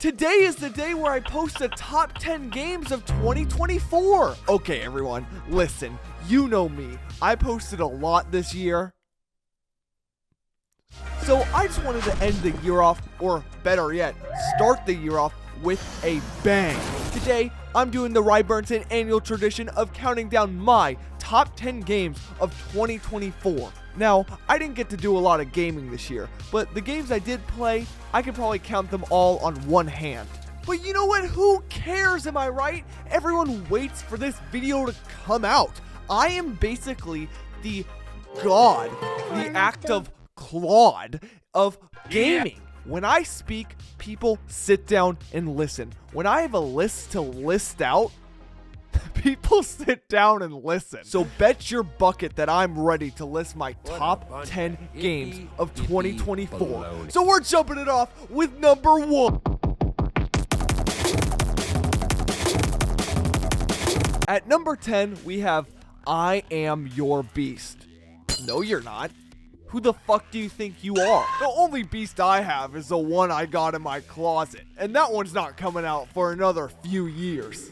Today is the day where I post the top 10 games of 2024. Okay, everyone, listen, you know me. I posted a lot this year. So I just wanted to end the year off, or better yet, start the year off with a bang. Today, I'm doing the Ryburnson annual tradition of counting down my top 10 games of 2024. Now, I didn't get to do a lot of gaming this year, but the games I did play, I could probably count them all on one hand. But you know what? Who cares, am I right? Everyone waits for this video to come out. I am basically the god, the act of Claude of gaming. When I speak, people sit down and listen. When I have a list to list out, people sit down and listen. So bet your bucket that I'm ready to list my top 10 games of 2024. So we're jumping it off with number 1. At number 10, we have I Am Your Beast. No, you're not. Who the fuck do you think you are? The only beast I have is the one I got in my closet, and that one's not coming out for another few years.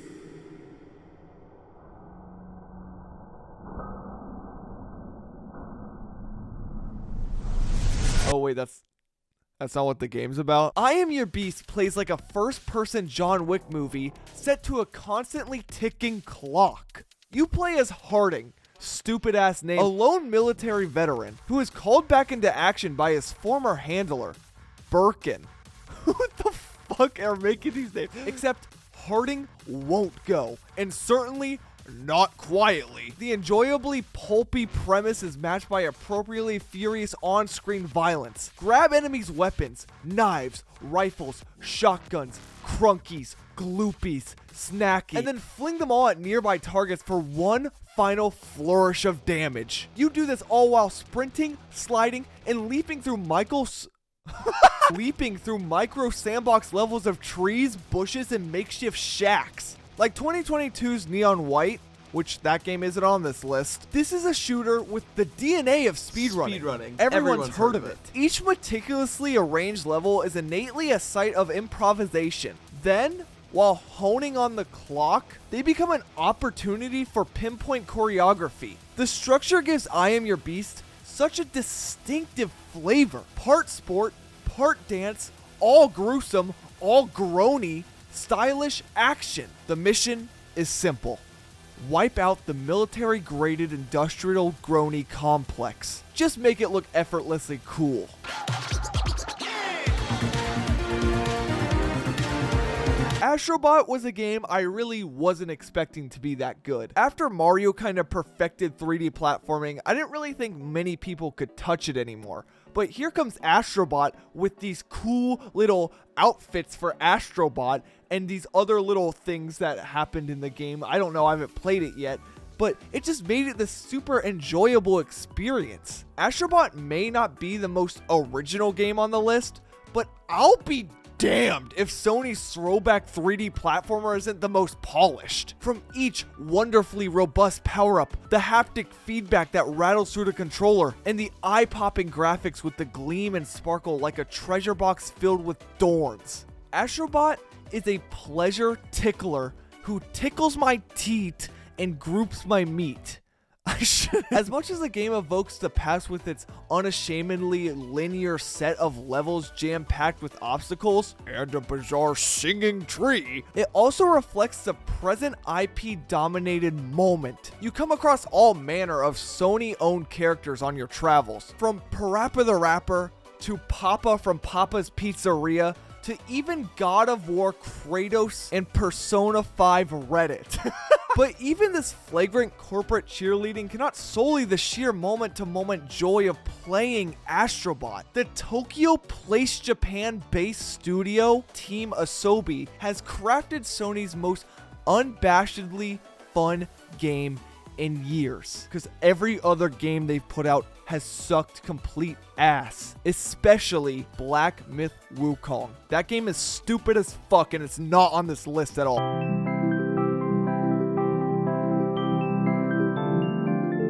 Oh wait, that's not what the game's about. I Am Your Beast plays like a first-person John Wick movie set to a constantly ticking clock. You play as Harding, stupid ass name, a lone military veteran who is called back into action by his former handler, Birkin. Who the fuck are making these names? Except Harding won't go, and certainly not quietly. The enjoyably pulpy premise is matched by appropriately furious on-screen violence. Grab enemies' weapons, knives, rifles, shotguns, crunkies, gloopies, snacky, and then fling them all at nearby targets for one final flourish of damage. You do this all while sprinting, sliding, and leaping through micro sandbox levels of trees, bushes, and makeshift shacks. Like 2022's Neon White, which that game isn't on this list, this is a shooter with the DNA of speedrunning. Everyone's heard of it. Each meticulously arranged level is innately a site of improvisation. Then, while honing on the clock, they become an opportunity for pinpoint choreography. The structure gives I Am Your Beast such a distinctive flavor. Part sport, part dance, all gruesome, all groany, stylish action. The mission is simple. Wipe out the military-graded industrial groany complex. Just make it look effortlessly cool. Astrobot was a game I really wasn't expecting to be that good. After Mario kind of perfected 3D platforming, I didn't really think many people could touch it anymore. But here comes Astrobot with these cool little outfits for Astrobot and these other little things that happened in the game. I don't know, I haven't played it yet, but it just made it this super enjoyable experience. Astrobot may not be the most original game on the list, but I'll be damned if Sony's throwback 3D platformer isn't the most polished. From each wonderfully robust power-up, the haptic feedback that rattles through the controller, and the eye-popping graphics with the gleam and sparkle like a treasure box filled with thorns. Astrobot is a pleasure tickler who tickles my teat and groups my meat. As much as the game evokes the past with its unashamedly linear set of levels jam-packed with obstacles and a bizarre singing tree, it also reflects the present IP-dominated moment. You come across all manner of Sony-owned characters on your travels, from Parappa the Rapper to Papa from Papa's Pizzeria to even God of War Kratos and Persona 5 Reddit. But even this flagrant corporate cheerleading cannot sully the sheer moment-to-moment joy of playing Astrobot. The Tokyo Place Japan-based studio, Team Asobi, has crafted Sony's most unabashedly fun game in years, because every other game they've put out has sucked complete ass, especially Black Myth Wukong. That game is stupid as fuck and it's not on this list at all.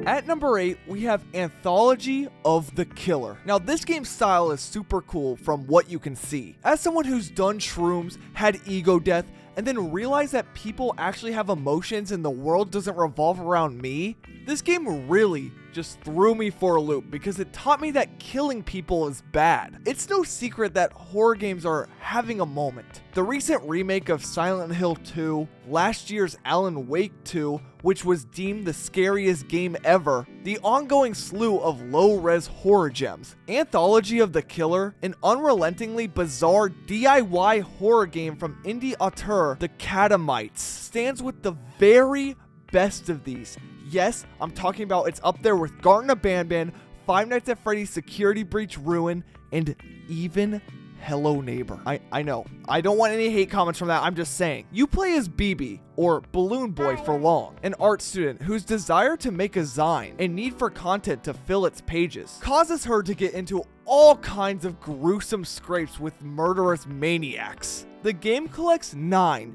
At number 8, we have Anthology of the Killer. Now, this game's style is super cool from what you can see. As someone who's done shrooms, had ego death, and then realized that people actually have emotions and the world doesn't revolve around me, this game really just threw me for a loop because it taught me that killing people is bad. It's no secret that horror games are having a moment. The recent remake of Silent Hill 2, last year's Alan Wake 2, which was deemed the scariest game ever, the ongoing slew of low-res horror gems. Anthology of the Killer, an unrelentingly bizarre DIY horror game from indie auteur The Catamites, stands with the very best of these. Yes, I'm talking about it's up there with Garten Abandoned, Five Nights at Freddy's Security Breach Ruin, and even Hello Neighbor. I know. I don't want any hate comments from that. I'm just saying. You play as BB, or Balloon Boy for long, an art student whose desire to make a zine and need for content to fill its pages causes her to get into all kinds of gruesome scrapes with murderous maniacs. The game collects 9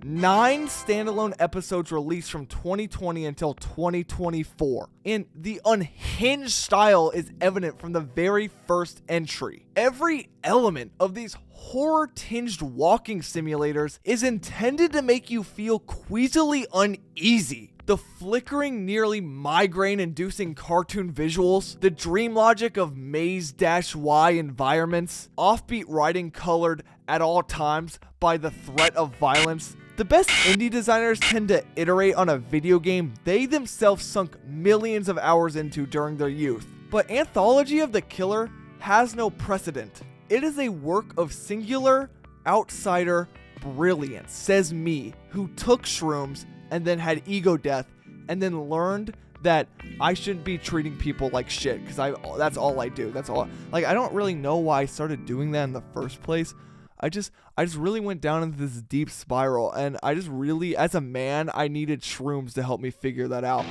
standalone episodes released from 2020 until 2024, and the unhinged style is evident from the very first entry. Every element of these horror-tinged walking simulators is intended to make you feel queasily uneasy. The flickering, nearly migraine-inducing cartoon visuals, the dream logic of maze-y environments, offbeat writing colored at all times by the threat of violence. The best indie designers tend to iterate on a video game they themselves sunk millions of hours into during their youth. But Anthology of the Killer has no precedent. It is a work of singular, outsider brilliance, says me, who took shrooms and then had ego death and then learned that I shouldn't be treating people like shit because that's all I do. That's all. Like, I don't really know why I started doing that in the first place. I just really went down into this deep spiral, and I just really, as a man, I needed shrooms to help me figure that out.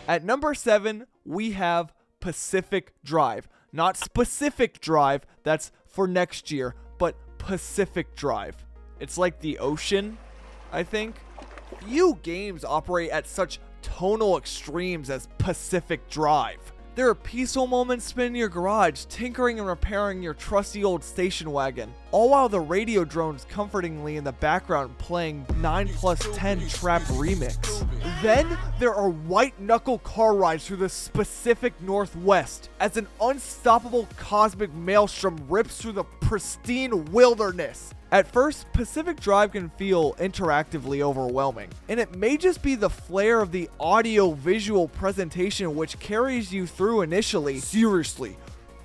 At number 7, we have Pacific Drive. Not Specific Drive, that's for next year, but Pacific Drive. It's like the ocean, I think. Few games operate at such tonal extremes as Pacific Drive. There are peaceful moments spent in your garage, tinkering and repairing your trusty old station wagon, all while the radio drones comfortingly in the background playing 9+10 Trap Remix. Then there are white-knuckle car rides through the Pacific Northwest as an unstoppable cosmic maelstrom rips through the pristine wilderness. At first, Pacific Drive can feel interactively overwhelming, and it may just be the flair of the audio-visual presentation which carries you through initially. Seriously,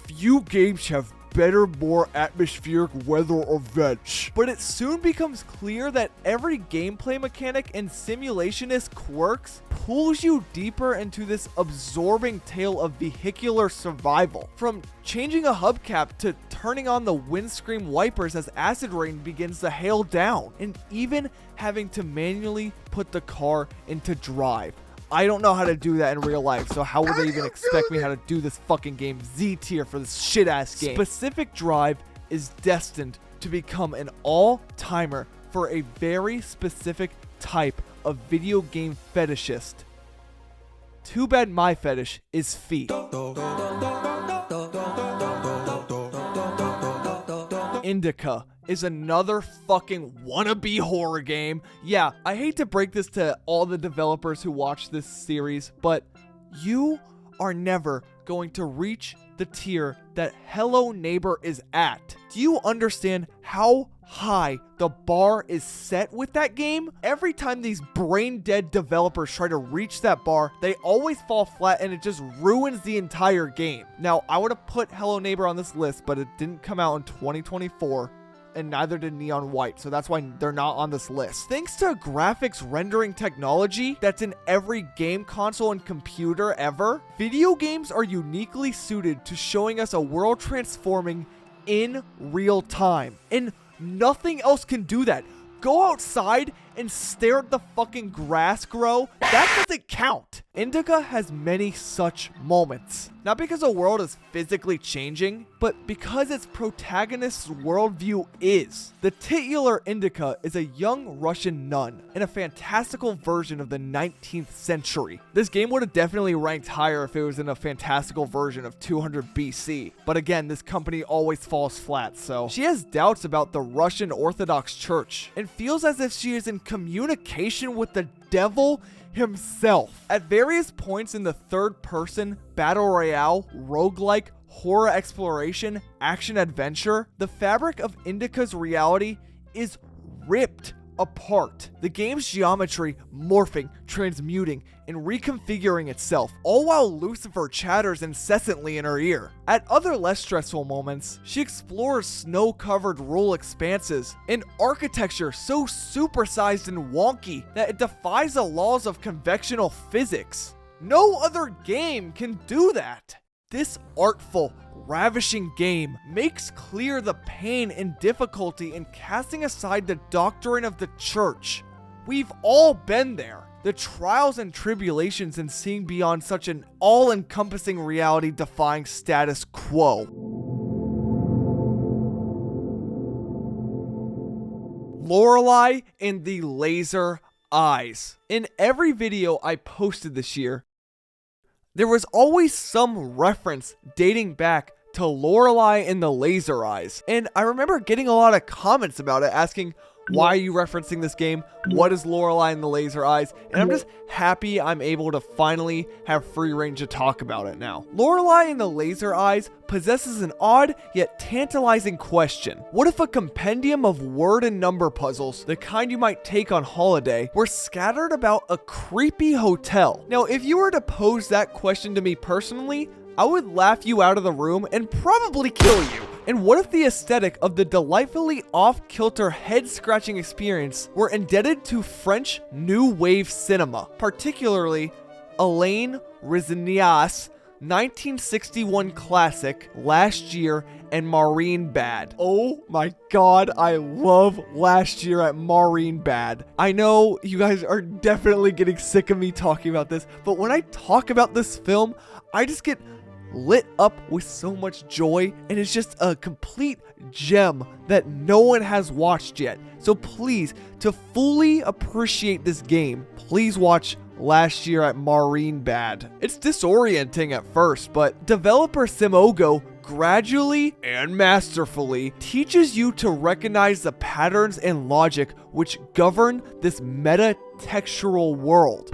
few games have better, more atmospheric weather events. But it soon becomes clear that every gameplay mechanic and simulationist quirks pulls you deeper into this absorbing tale of vehicular survival. From changing a hubcap to turning on the windscreen wipers as acid rain begins to hail down, and even having to manually put the car into drive. I don't know how to do that in real life, so how would they even expect me how to do this fucking game? Z tier for this shit-ass game. Pacific Drive is destined to become an all-timer for a very specific type of video game fetishist. Too bad my fetish is feet. Indica is another fucking wannabe horror game. Yeah, I hate to break this to all the developers who watch this series, but you are never going to reach the tier that Hello Neighbor is at. Do you understand how high the bar is set with that game? Every time these brain-dead developers try to reach that bar, they always fall flat and it just ruins the entire game. Now, I would have put Hello Neighbor on this list, but it didn't come out in 2024. And neither did Neon White, so that's why they're not on this list. Thanks to graphics rendering technology that's in every game console and computer ever, video games are uniquely suited to showing us a world transforming in real time. And nothing else can do that. Go outside and stare at the fucking grass grow, that doesn't count. Indica has many such moments. Not because the world is physically changing, but because its protagonist's worldview is. The titular Indica is a young Russian nun in a fantastical version of the 19th century. This game would have definitely ranked higher if it was in a fantastical version of 200 BC. But again, this company always falls flat, so she has doubts about the Russian Orthodox Church and feels as if she is in communication with the devil himself. At various points in the third-person battle royale, roguelike, horror exploration, action adventure, the fabric of Indica's reality is ripped apart. The game's geometry morphing, transmuting, and reconfiguring itself, all while Lucifer chatters incessantly in her ear. At other less stressful moments, she explores snow-covered rural expanses, and architecture so supersized and wonky that it defies the laws of convectional physics. No other game can do that. This artful, ravishing game makes clear the pain and difficulty in casting aside the doctrine of the church. We've all been there. The trials and tribulations in seeing beyond such an all-encompassing reality-defying status quo. Lorelei and the Laser Eyes. In every video I posted this year, there was always some reference dating back to Lorelei and the Laser Eyes. And I remember getting a lot of comments about it, asking, why are you referencing this game? What is Lorelei and the Laser Eyes? And I'm just happy I'm able to finally have free range to talk about it now. Lorelei and the Laser Eyes possesses an odd yet tantalizing question. What if a compendium of word and number puzzles, the kind you might take on holiday, were scattered about a creepy hotel? Now, if you were to pose that question to me personally, I would laugh you out of the room and probably kill you. And what if the aesthetic of the delightfully off-kilter head-scratching experience were indebted to French New Wave cinema, particularly Alain Resnick's 1961 classic, Last Year, and Maureen Bad. Oh my god, I love Last Year at Maureen Bad. I know you guys are definitely getting sick of me talking about this, but when I talk about this film, I just get lit up with so much joy, and it's just a complete gem that no one has watched yet. So please, to fully appreciate this game, please watch Last Year at Maureen Bad. It's disorienting at first, but developer Simogo gradually and masterfully teaches you to recognize the patterns and logic which govern this meta-textural world.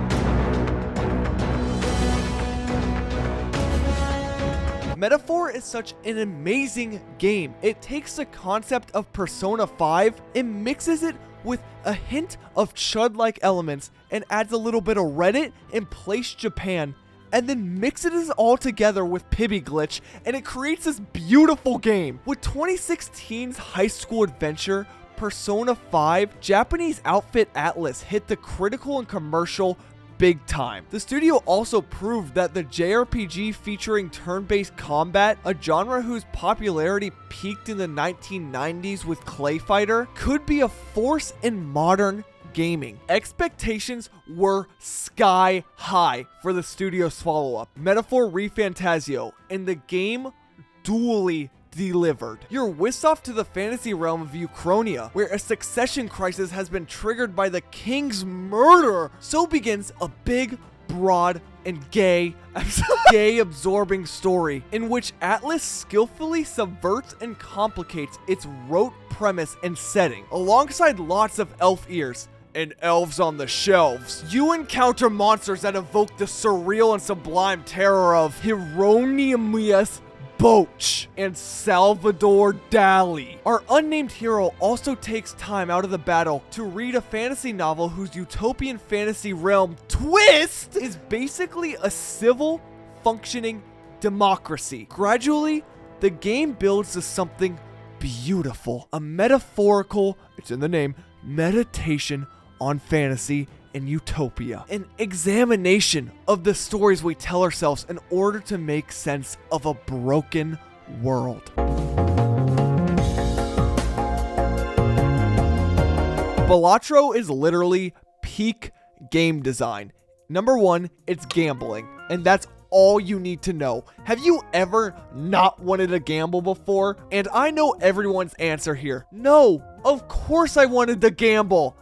Metaphor is such an amazing game. It takes the concept of Persona 5 and mixes it with a hint of Chud-like elements and adds a little bit of Reddit and Place Japan, and then mixes it all together with Pibby Glitch, and it creates this beautiful game. With 2016's high school adventure, Persona 5, Japanese outfit Atlus hit the critical and commercial big time. The studio also proved that the JRPG featuring turn-based combat, a genre whose popularity peaked in the 1990s with Clay Fighter, could be a force in modern gaming. Expectations were sky high for the studio's follow-up, Metaphor ReFantazio, and the game duly delivered. You're whisked off to the fantasy realm of Uchronia, where a succession crisis has been triggered by the king's murder. So begins a big, broad, and gay absorbing story in which Atlus skillfully subverts and complicates its rote premise and setting. Alongside lots of elf ears and elves on the shelves, you encounter monsters that evoke the surreal and sublime terror of Hieronymus Boch and Salvador Dali. Our unnamed hero also takes time out of the battle to read a fantasy novel whose utopian fantasy realm twist is basically a civil, functioning democracy. Gradually, the game builds to something beautiful, a metaphorical, it's in the name, meditation on fantasy and utopia, an examination of the stories we tell ourselves in order to make sense of a broken world. Balatro is literally peak game design. Number one, it's gambling, and that's all you need to know. Have you ever not wanted to gamble before? And I know everyone's answer here. No, of course I wanted to gamble.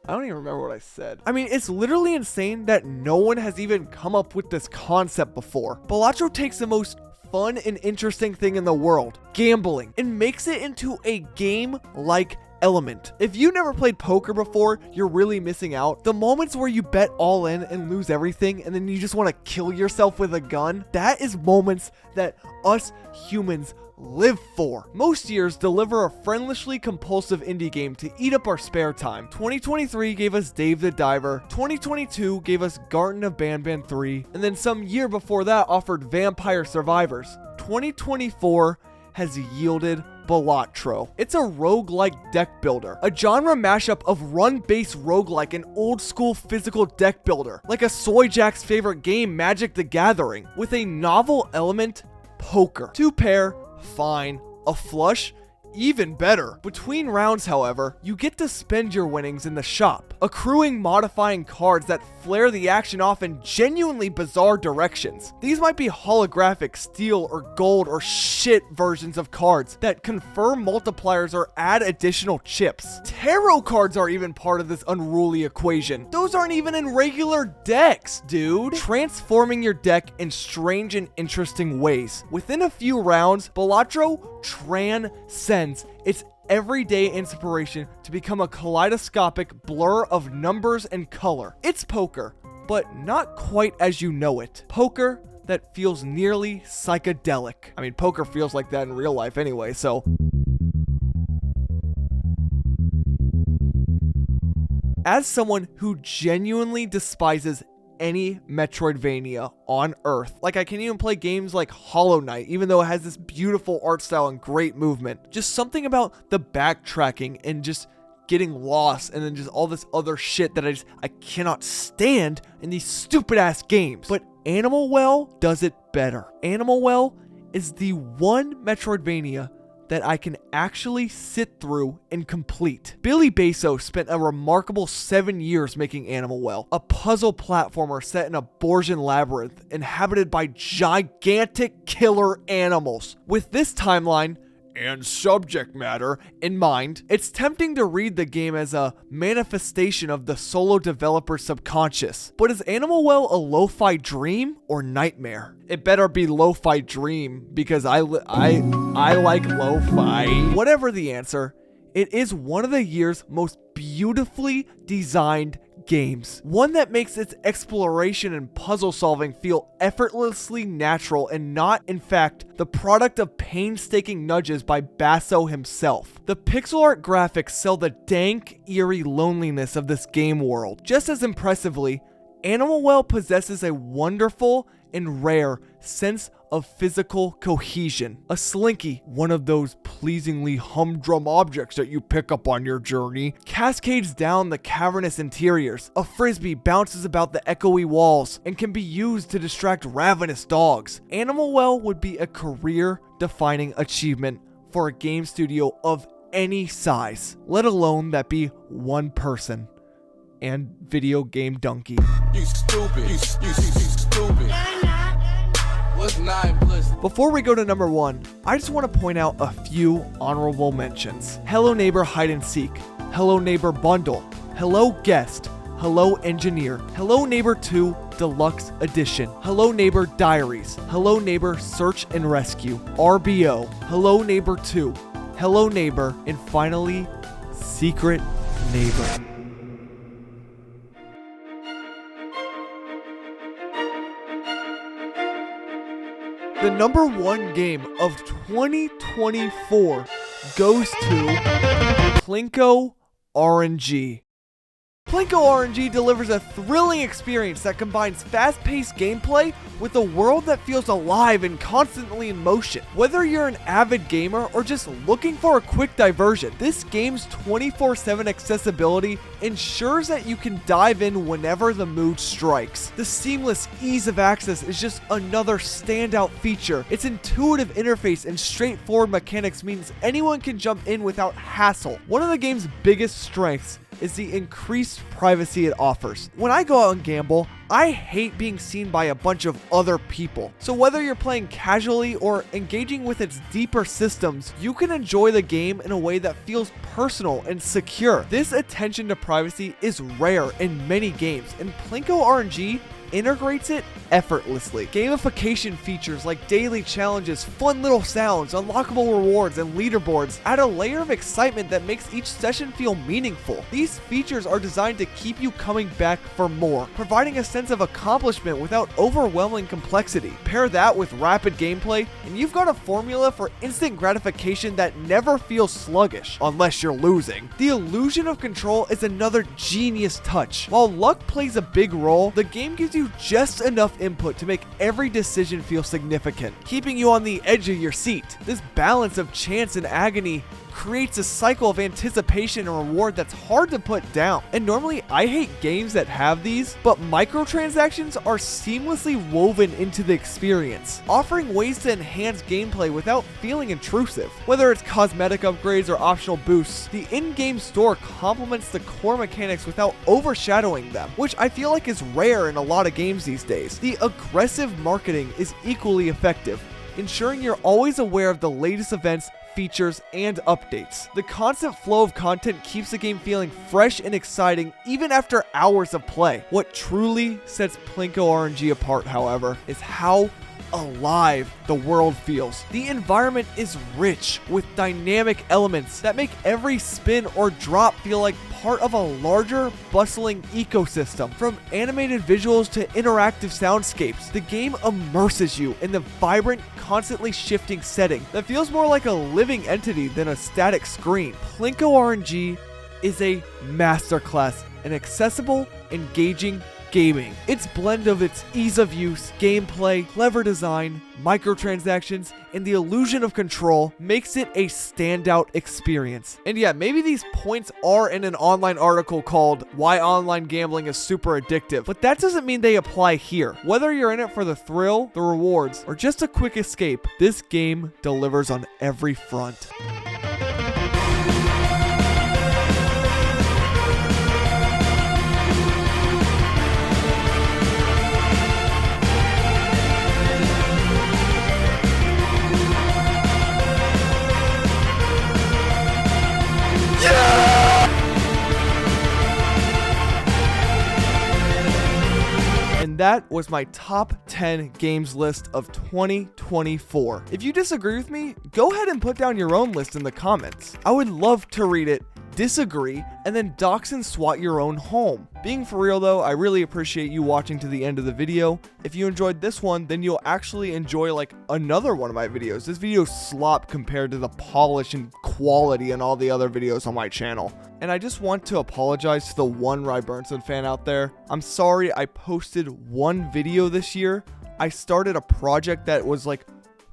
I don't even remember what I said. I mean, it's literally insane that no one has even come up with this concept before. Balatro takes the most fun and interesting thing in the world, gambling, and makes it into a game-like element. If you never played poker before, you're really missing out. The moments where you bet all in and lose everything and then you just want to kill yourself with a gun, that is moments that us humans live for. Most years deliver a friendlessly compulsive indie game to eat up our spare time. 2023 gave us Dave the Diver, 2022 gave us Garten of Banban 3, and then some year before that offered Vampire Survivors. 2024 has yielded Balatro. It's a roguelike deck builder, a genre mashup of run-based roguelike and old-school physical deck builder, like a Soy Jack's favorite game, Magic the Gathering, with a novel element, poker. 2 pair, fine. A flush, even better. Between rounds, however, you get to spend your winnings in the shop, accruing modifying cards that flare the action off in genuinely bizarre directions. These might be holographic, steel, or gold, or shit versions of cards that confer multipliers or add additional chips. Tarot cards are even part of this unruly equation. Those aren't even in regular decks, dude. Transforming your deck in strange and interesting ways. Within a few rounds, Balatro transcends its everyday inspiration to become a kaleidoscopic blur of numbers and color. It's poker, but not quite as you know it. Poker that feels nearly psychedelic. I mean, poker feels like that in real life anyway, so. As someone who genuinely despises any Metroidvania on Earth. Like, I can't even play games like Hollow Knight, even though it has this beautiful art style and great movement. Just something about the backtracking and just getting lost and then just all this other shit that I cannot stand in these stupid ass games. But Animal Well does it better. Animal Well is the one Metroidvania that I can actually sit through and complete. Billy Basso spent a remarkable 7 years making Animal Well, a puzzle platformer set in a Borgian labyrinth inhabited by gigantic killer animals. With this timeline and subject matter in mind, it's tempting to read the game as a manifestation of the solo developer's subconscious. But is Animal Well a lo-fi dream or nightmare? It better be lo-fi dream, because I like lo-fi. Whatever the answer, it is one of the year's most beautifully designed games. One that makes its exploration and puzzle solving feel effortlessly natural and not, in fact, the product of painstaking nudges by Basso himself. The pixel art graphics sell the dank, eerie loneliness of this game world. Just as impressively, Animal Well possesses a wonderful and rare sense of physical cohesion. A slinky, one of those pleasingly humdrum objects that you pick up on your journey, cascades down the cavernous interiors. A frisbee bounces about the echoey walls and can be used to distract ravenous dogs. Animal Well would be a career-defining achievement for a game studio of any size, let alone that be one person. And Video Game Donkey. You stupid. You stupid. What's 9 plus? Before we go to number 1, I just want to point out a few honorable mentions. Hello Neighbor Hide and Seek, Hello Neighbor Bundle, Hello Guest, Hello Engineer, Hello Neighbor 2 Deluxe Edition, Hello Neighbor Diaries, Hello Neighbor Search and Rescue, RBO, Hello Neighbor 2, Hello Neighbor, and finally, Secret Neighbor. The number 1 game of 2024 goes to Plinko RNG. Plinko RNG delivers a thrilling experience that combines fast-paced gameplay with a world that feels alive and constantly in motion. Whether you're an avid gamer or just looking for a quick diversion, this game's 24/7 accessibility ensures that you can dive in whenever the mood strikes. The seamless ease of access is just another standout feature. Its intuitive interface and straightforward mechanics means anyone can jump in without hassle. One of the game's biggest strengths is the increased privacy it offers. When I go out and gamble, I hate being seen by a bunch of other people. So whether you're playing casually or engaging with its deeper systems, you can enjoy the game in a way that feels personal and secure. This attention to privacy is rare in many games, and Plinko RNG integrates it effortlessly. Gamification features like daily challenges, fun little sounds, unlockable rewards, and leaderboards add a layer of excitement that makes each session feel meaningful. These features are designed to keep you coming back for more, providing a sense of accomplishment without overwhelming complexity. Pair that with rapid gameplay, and you've got a formula for instant gratification that never feels sluggish, unless you're losing. The illusion of control is another genius touch. While luck plays a big role, the game gives you just enough input to make every decision feel significant, keeping you on the edge of your seat. This balance of chance and agony creates a cycle of anticipation and reward that's hard to put down. And normally I hate games that have these, but microtransactions are seamlessly woven into the experience, offering ways to enhance gameplay without feeling intrusive. Whether it's cosmetic upgrades or optional boosts, the in-game store complements the core mechanics without overshadowing them, which I feel like is rare in a lot of games these days. The aggressive marketing is equally effective, ensuring you're always aware of the latest events, features, and updates. The constant flow of content keeps the game feeling fresh and exciting even after hours of play. What truly sets Plinko RNG apart, however, is how alive the world feels. The environment is rich with dynamic elements that make every spin or drop feel like part of a larger, bustling ecosystem. From animated visuals to interactive soundscapes, the game immerses you in the vibrant, constantly shifting setting that feels more like a living entity than a static screen. Plinko RNG is a masterclass in accessible, engaging gaming. Its blend of its ease of use, gameplay, clever design, microtransactions, and the illusion of control makes it a standout experience. And yeah, maybe these points are in an online article called Why Online Gambling is Super Addictive, but that doesn't mean they apply here. Whether you're in it for the thrill, the rewards, or just a quick escape, this game delivers on every front. And that was my top 10 games list of 2024. If you disagree with me, go ahead and put down your own list in the comments. I would love to read it, disagree, and then dox and swat your own home. Being for real though, I really appreciate you watching to the end of the video. If you enjoyed this one, then you'll actually enjoy like another one of my videos. This video slop compared to the polish and quality and all the other videos on my channel. And I just want to apologize to the one Ry Burnson fan out there. I'm sorry I posted one video this year. I started a project that was like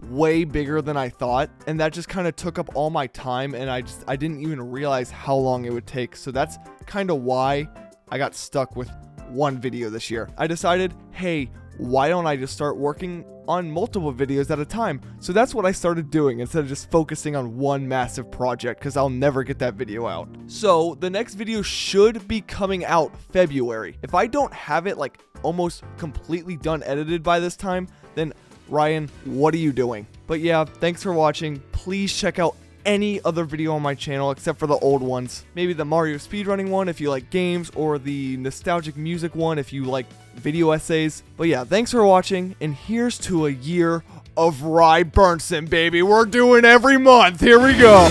way bigger than I thought, and that just kind of took up all my time, and I didn't even realize how long it would take. So that's kind of why I got stuck with one video this year. I decided, hey, why don't I just start working on multiple videos at a time? So that's what I started doing instead of just focusing on one massive project, because I'll never get that video out. So the next video should be coming out February. If I don't have it like almost completely done edited by this time, then Ryan, what are you doing? But yeah, thanks for watching. Please check out any other video on my channel except for the old ones. Maybe the Mario speedrunning one if you like games, or the nostalgic music one if you like video essays. But yeah, thanks for watching, and here's to a year of Ry Burnson, baby. We're doing every month. Here we go.